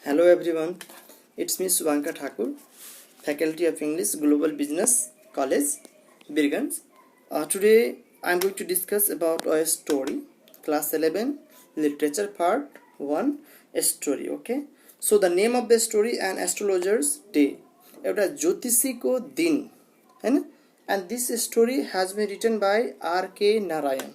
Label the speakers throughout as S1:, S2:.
S1: Hello everyone, it's me Subhanka Thakur, Faculty of English, Global Business College, Birgans. Today I'm going to discuss about a story, Class 11, Literature Part 1, a story, okay? So the name of the story, An Astrologer's Day. एउटा ज्योतिषीको दिन, हैन? And this story has been written by R.K. Narayan.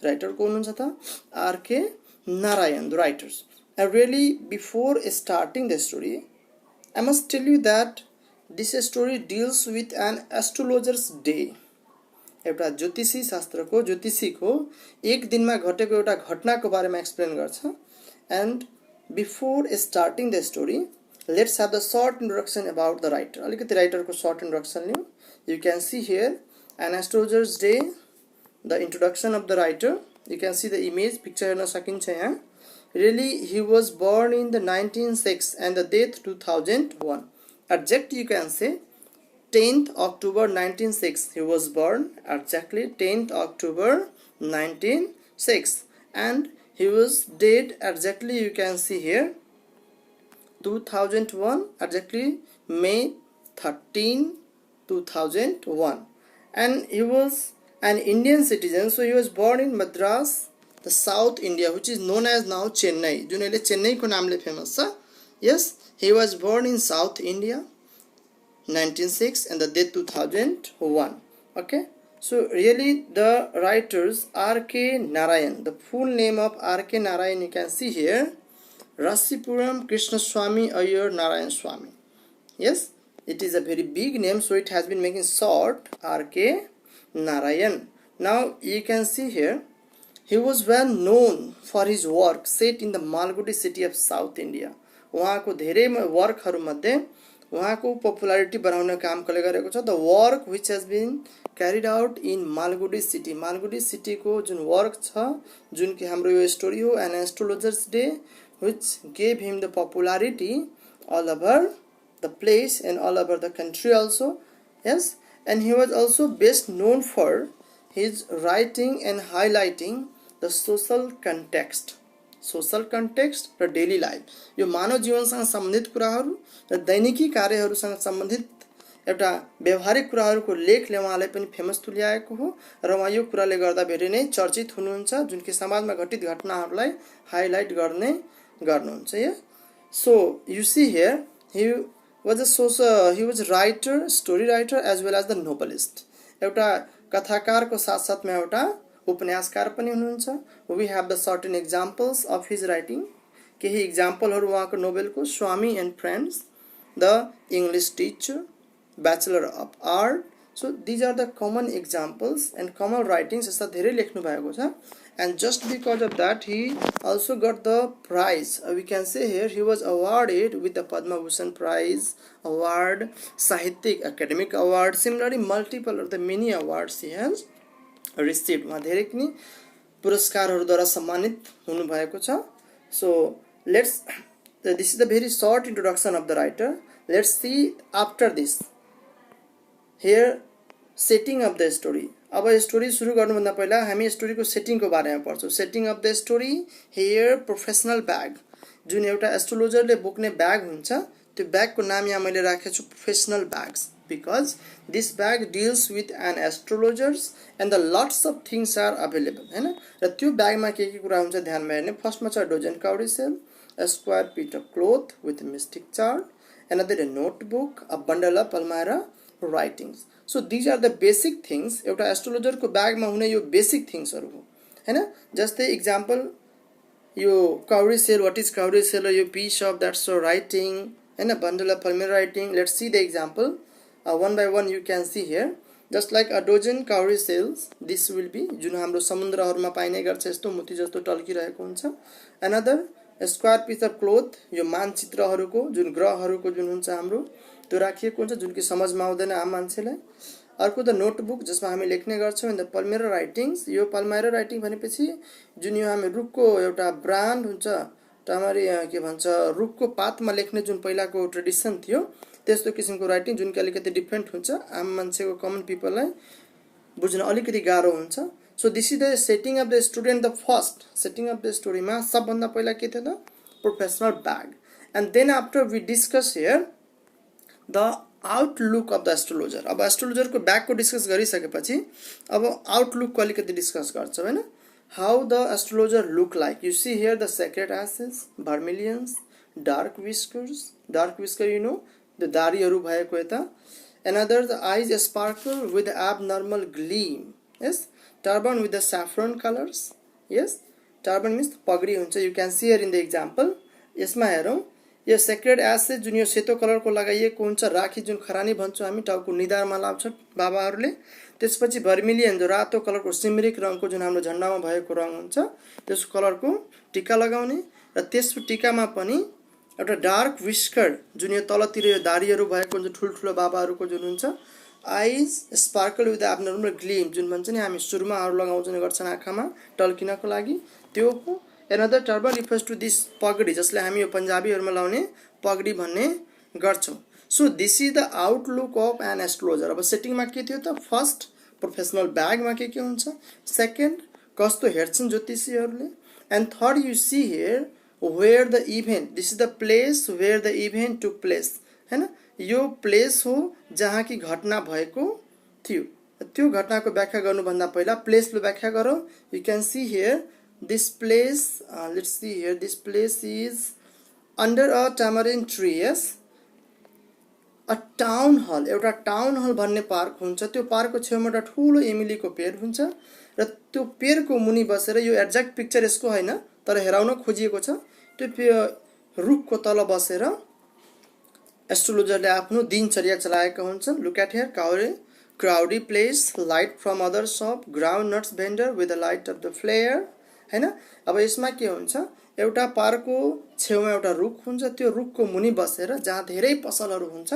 S1: Writer को हुनुहुन्छ त R.K. Narayan, the writers. And really, before starting the story, I must tell you that this story deals with an astrologer's day. एउटा ज्योतिषी शास्त्रको ज्योतिषीको एक दिनमा घटेको एउटा घटनाको बारेमा एक्सप्लेन गर्छ. And before starting the story, let's have the short introduction about the writer. अलिकति राइटरको short introduction लियौं. You can see here an astrologer's day, the introduction of the writer. You can see the image, picture हेर्न सकिन्छ यहाँ. Really, he was born in the 1906 and the date 2001. Exact you can say 10th October 1906. He was born exactly 10th October 1906 and he was dead exactly you can see here 2001 exactly May 13 2001 and he was an Indian citizen, so he was born in Madras, the South India, which is known as now Chennai. जुन अहिले चेन्नईको नामले famous छ. Yes, he was born in South India 1906 and the date 2001. Okay, so really the writers R.K. Narayan, the full name of R.K. Narayan you can see here, Rasipuram Krishnaswamy Iyer Narayan Swamy. Yes, it is a very big name, so it has been making short R.K. Narayan. Now you can see here he was well known for his work set in the Malgudi city of South India. उहाँको धेरै वर्कहरु मध्ये उहाँको popularity बढाउने काम कसले गरेको छ. The work which has been carried out in Malgudi city. Malgudi city को जुन वर्क छ जुन कि हाम्रो यो स्टोरी हो An Astrologer's Day, which gave him the popularity all over the place and all over the country also. Yes, and he was also best known for his writing and highlighting the social context र daily life. यो मानव जीवनसँग सम्बन्धित कुराहरू र दैनिकी कार्यहरूसँग सम्बन्धित एउटा व्यवहारिक कुराहरूको लेखले उहाँलाई पनि फेमस तुल्याएको हो र उहाँ यो कुराले गर्दा धेरै नै चर्चित हुनुहुन्छ जुन कि समाजमा घटित घटनाहरूलाई हाइलाइट गर्नुहुन्छ. So you see here he was writer, story writer as well as the novelist. एउटा कथाकारको साथसाथमा एउटा उपन्यासकार पनि हुनुहुन्छ. We have the certain examples of his writing. केही एक्जाम्पलहरु उहाँको नोभेलको स्वामी and friends, the English teacher, Bachelor of Art. So these are the common examples and common writings यस्ता धेरै लेख्नु भएको छ. And just because of that he also got the prize. We can say here he was awarded with the Padma Bhushan Prize award, Sahityik Academic Award. Similarly multiple of the many awards he has received. उहाँ धेरै किनी पुरस्कारहरुद्वारा सम्मानित हुनु भएको छ. So this is the very short introduction of the writer. Let's see after this here setting of the story. अब story सुरु गर्नुभन्दा पहिला हामी स्टोरीको सेटिङको बारेमा पढ्छौं. Setting of the story here professional bag. जुन एउटा एस्ट्रोलोजरले बोक्ने ब्याग हुन्छ त्यो ब्यागको नाम यहाँ मैले राखेको छु professional bags, because this bag deals with an astrologers and the lots of things are available, हैन. र त्यो ब्यागमा के कुरा हुन्छ ध्यानमा हेर्ने. फर्स्टमा छ dozen cowrie shell, a square bit of cloth with a mystic chart, another a notebook, a bundle of Palmyra writings. So these are the basic things. एउटा एस्ट्रोलोजर को ब्याग मा हुने यो बेसिक थिंग्स हरु हो, हैन. जस्तै एक्जाम्पल यो cowrie shell, what is cowrie shell, यो piece of that's so writing, हैन, bundle of Palmyra writing. Let's see the example one by one. You can see here just like a dozen cowrie shells, this will be जुन हाम्रो समुद्रहरुमा पाइने गर्छ यस्तो मोती जस्तो टल्किरहेको हुन्छ. Another a square piece of cloth, यो मानचित्रहरुको जुन ग्रहहरुको जुन हुन्छ हाम्रो त्यो राखिएको हुन्छ जुन कि समझमा आउँदैन आम मान्छेलाई. अर्को द नोटबुक जसमा हामी लेख्ने गर्छौं. इन द पल्मेरा राइटिंग्स, यो पल्मेरा राइटिंग भनेपछि जुन यो हामी रुखको एउटा ब्रान्ड हुन्छ तमारी के भन्छ रुखको पातमा लेख्ने जुन पहिलाको ट्रेडिसन थियो त्यस्तो किसिमको राइटिङ जुन कि अलिकति डिफरेन्ट हुन्छ, आम मान्छेको कमन पिपललाई बुझ्न अलिकति गाह्रो हुन्छ. So this is the setting of the student. The first setting of the story ma sabhanda पहिला के थियो त professional bag. And then after we discuss here the outlook of the astrologer. अब एस्ट्रोलोजर को ब्याक को discuss गरिसकेपछि अब outlook को अलिकति डिस्कस गर्छौं हैन. How the astrologer look like? You see here the sacred ashes, vermilions, dark whiskers. Dark whisker, you know, the दाढीहरु भएको यता. Another, the eyes sparkle with abnormal gleam. Yes, turban with the saffron colors. Yes, turban means पगडी हुन्छ. You can see here in the example. यसमा हेरौं, यो sacred access जुन यो सेतो कलर को लगाइएको हुन्छ, राखी जुन खरानी भन्छौं हामी, टाउको निधारमा लाउँछ बाबाहरुले. त्यसपछि भर्मिलियन जो रातो कलर को सिमरिक रंग को जुन हाम्रो झण्डामा भएको रंग हुन्छ, त्यस कलर को टीका लगाउने र त्यसको टीकामा पनि एउटा डार्क विस्कर जुन यो तलतिर यो दाढीहरु भएको हुन्छ ठुलठुलो बाबाहरुको जुन हुन्छ, आइज स्पार्कल विथ एब्नर्मल ग्लिम जुन भन्छ नि हामी सुरमाहरु लगाउँछन् गर्छन् आँखामा टल्किनको लागि, त्यो हो. Another turban refers to this पगडी जसले हामी यो पंजाबीहरुमा लाउने पगडी भन्ने गर्छौं. So this is the outlook of an astrologer. अब सेटिङ मा के थियो त, फर्स्ट प्रोफेसनल ब्याग मा के हुन्छ, सेकेन्ड कस्तो हेर्छन् ज्योतिषीहरुले, and third you see here where the event, this is the place where the event took place हैन. यो प्लेस हो जहाँ की घटना भएको थियो. त्यो घटनाको व्याख्या गर्नु भन्दा पहिला प्लेस को व्याख्या गरौं. You can see here this place, let's see here, this place is under a tamarind tree. Yes, a town hall, एउटा टाउन हल भन्ने पार्क हुन्छ. त्यो पार्कको छेउमा एउटा ठूलो एमिलीको पेड़ हुन्छ र त्यो पेड़को मुनि बसेर, यो एक्ज्याक्ट पिक्चर यसको हैन तर हेराउन खोजिएको छ, त्यो रुखको तल बसेर एस्ट्रोलोजरले आफ्नो दिनचर्या चलाएका हुन्छन्. Look at here, crowdy place, light from other shop, groundnuts vendor with the light of the flare हैन. अब यसमा के हुन्छ, एउटा पार्कको छेउमा एउटा रुख हुन्छ, त्यो रुखको मुनि बसेर जहाँ धेरै पसलहरु हुन्छ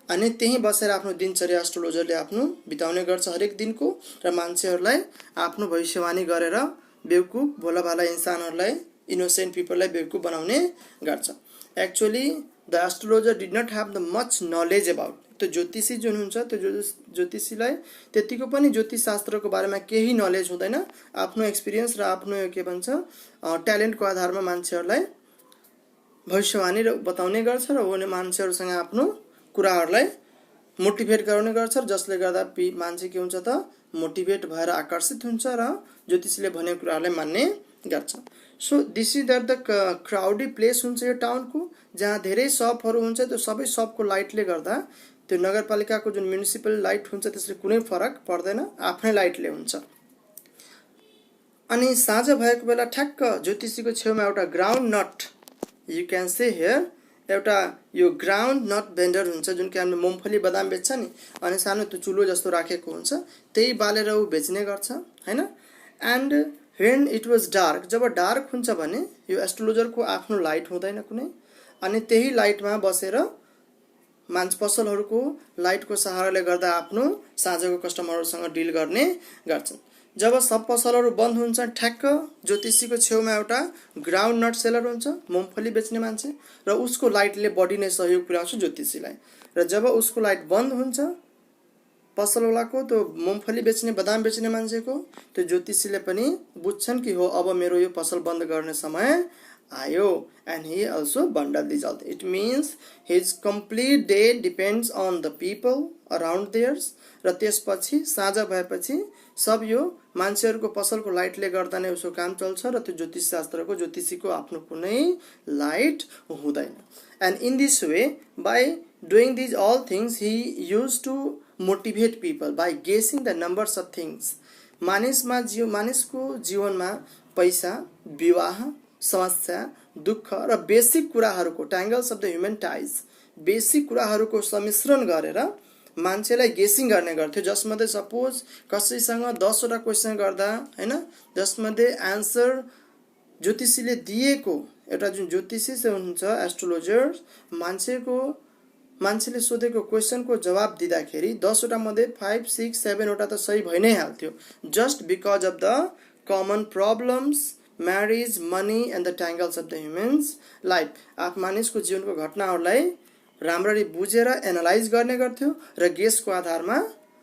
S1: अनि त्यही बसेर आफ्नो दिनचर्या एस्ट्रोलोजरले आफ्नो बिताउने गर्छ हरेक दिनको, र मान्छेहरुलाई आफ्नो भविष्यवाणी गरेर बेवकूफ भोलाभाला इन्सानहरुलाई, इनोसेन्ट पिपललाई बेवकूफ बनाउने गर्छ. Actually the astrologer did not have the much knowledge about, त्यो ज्योतिषी जुन हुन्छ त्यो ज्योतिषीलाई त्यतिको पनि ज्योतिष शास्त्रको बारेमा केही नलेज हुँदैन. आफ्नो एक्सपिरियन्स र आफ्नो के भन्छ ट्यालेन्टको आधारमा मान्छेहरुलाई भविष्यवाणी बताउने गर्छ र उनी मान्छेहरुसँग आफ्नो कुराहरुलाई मोटिभेट गराउने गर्छ, जसले गर्दा मान्छे के हुन्छ त मोटिभेट भएर आकर्षित हुन्छ र ज्योतिषीले भनेको कुराहरुलाई मान्ने गर्छ. So this is the crowdy place हुन्छ यो टाउनको, जहाँ धेरै शपहरु हुन्छ. त्यो सबै शपको लाइटले गर्दा त्यो नगरपालिकाको जुन म्युनिसिपल लाइट हुन्छ त्यसले कुनै फरक पर्दैन, आफ्नै लाइटले हुन्छ. अनि साँझ भएको बेला ठ्याक्क ज्योतिषीको छेउमा एउटा groundnut, you can see here, एउटा यो ग्राउन्ड नट भेन्डर हुन्छ जुन कि हामीले मूंगफली बदाम बेच्छ नि, अनि सानो त्यो चुलो जस्तो राखेको हुन्छ, त्यही बालेर उ बेच्ने गर्छ हैन. And when it was dark, जब डार्क हुन्छ भने यो एस्ट्रोलोजरको आफ्नो लाइट हुँदैन कुनै, अनि त्यही लाइटमा बसेर मान्छे पसलहरुको लाइटको सहाराले गर्दा आफ्नो साँझको कस्टमरहरुसँग डिल गर्ने गर्छन्. जब सब पसलहरु बन्द हुन्छन् ठ्याक्क ज्योतिषीको छेउमा एउटा ग्राउन्ड नट सेलर हुन्छ, मूंगफली बेच्ने मान्छे, र उसको लाइटले बढी नै सहयोग पुर्याउँछ ज्योतिषीलाई. र जब उसको लाइट बन्द हुन्छ पसलवालाको, त्यो मूंगफली बेच्ने बदाम बेच्ने मान्छेको, त्यो ज्योतिषीले पनि बुझ्छन् कि हो अब मेरो यो पसल बन्द गर्ने समय आयो, and he also bundled these all. It means his complete day depends on the people around theirs. र त्यसपछि साँझ भएपछि सब यो मान्छेहरुको पसलको लाइटले गर्दा नै उसको काम चल्छ र त्यो ज्योतिष शास्त्रको ज्योतिषीको आफ्नो कुनै लाइट हुँदैन. And in this way, by doing these all things, he used to motivate people by guessing the numbers of things. मानिसको जीवनमा पैसा, विवाह, समस्या, दुःख र बेसिक कुराहरुको tangles of the human ties, basic कुराहरुको सम्मिश्रण गरेर मान्छेलाई गेसिङ गर्ने गर्थ्यो, जसमध्ये सपोज कसैसँग 10 वटा क्वेशन गर्दा हैन, जसमध्ये आन्सर ज्योतिषीले दिएको, एउटा जुन ज्योतिषी हुन्छ एस्ट्रोलोजर, मान्छेले सोधेको क्वेशनको जवाब दिँदाखेरि 10 वटा मध्ये 5, 6, 7 वटा त सही भइ नै हाल्थ्यो, just because of the common problems, marriage, money and the tangles of the human's life. आप मानिसको जीवनको घटनाहरुलाई राम्ररी बुझेर एनालाइज गर्ने गर्थ्यो र गेसको आधारमा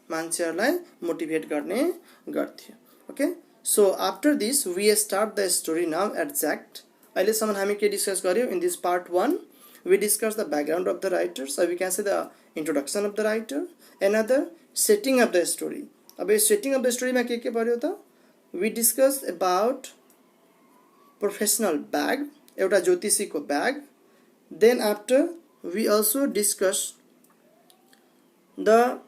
S1: मान्छेहरुलाई मोटिभेट गर्ने गर्थ्यो. Okay, so after this we start the story now exact. अहिले सम्म हामी के डिस्कस गर्यौ in this part 1, we discuss the background of the writer, so we can say the introduction of the writer. Another, setting up the story. अब ये setting up the story में के पर्यो त we discuss about professional bag, एउटा ज्योतिषीको bag. Then after we also discuss the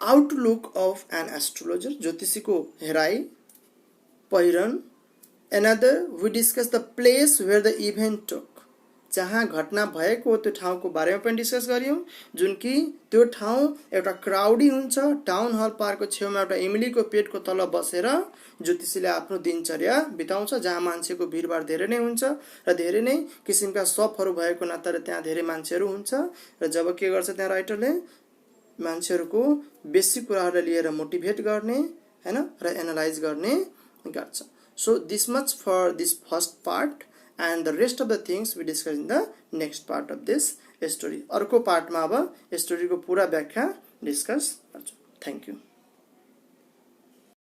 S1: outlook of an astrologer, ज्योतिषीको हेराई पहिरन. Another, we discuss the place where the event took, जहाँ घटना भएको त्यो ठाउँको बारेमा पनि डिस्कस गर्यौं, जुन कि त्यो ठाउँ एउटा क्राउडी हुन्छ. टाउन हल पार्कको छेउमा एउटा इमलीको पेटको तल बसेर ज्योतिषीले आफ्नो दिनचर्या बिताउँछ, जहाँ मान्छेको भिडभाड धेरै नै हुन्छ र धेरै नै किसिमका सपहरू भएको नाताले त्यहाँ धेरै मान्छेहरू हुन्छ. र जब के गर्छ त्यहाँ राइटरले मान्छेहरूको बेसिक कुराहरूलाई लिएर मोटिभेट गर्ने हैन र एनालाइज गर्ने गर्छ. So this much for this first part, and the rest of the things we discuss in the next part of this story. अर्को पार्टमा अब स्टोरीको पूरा व्याख्या डिस्कस गर्छौं. Thank you.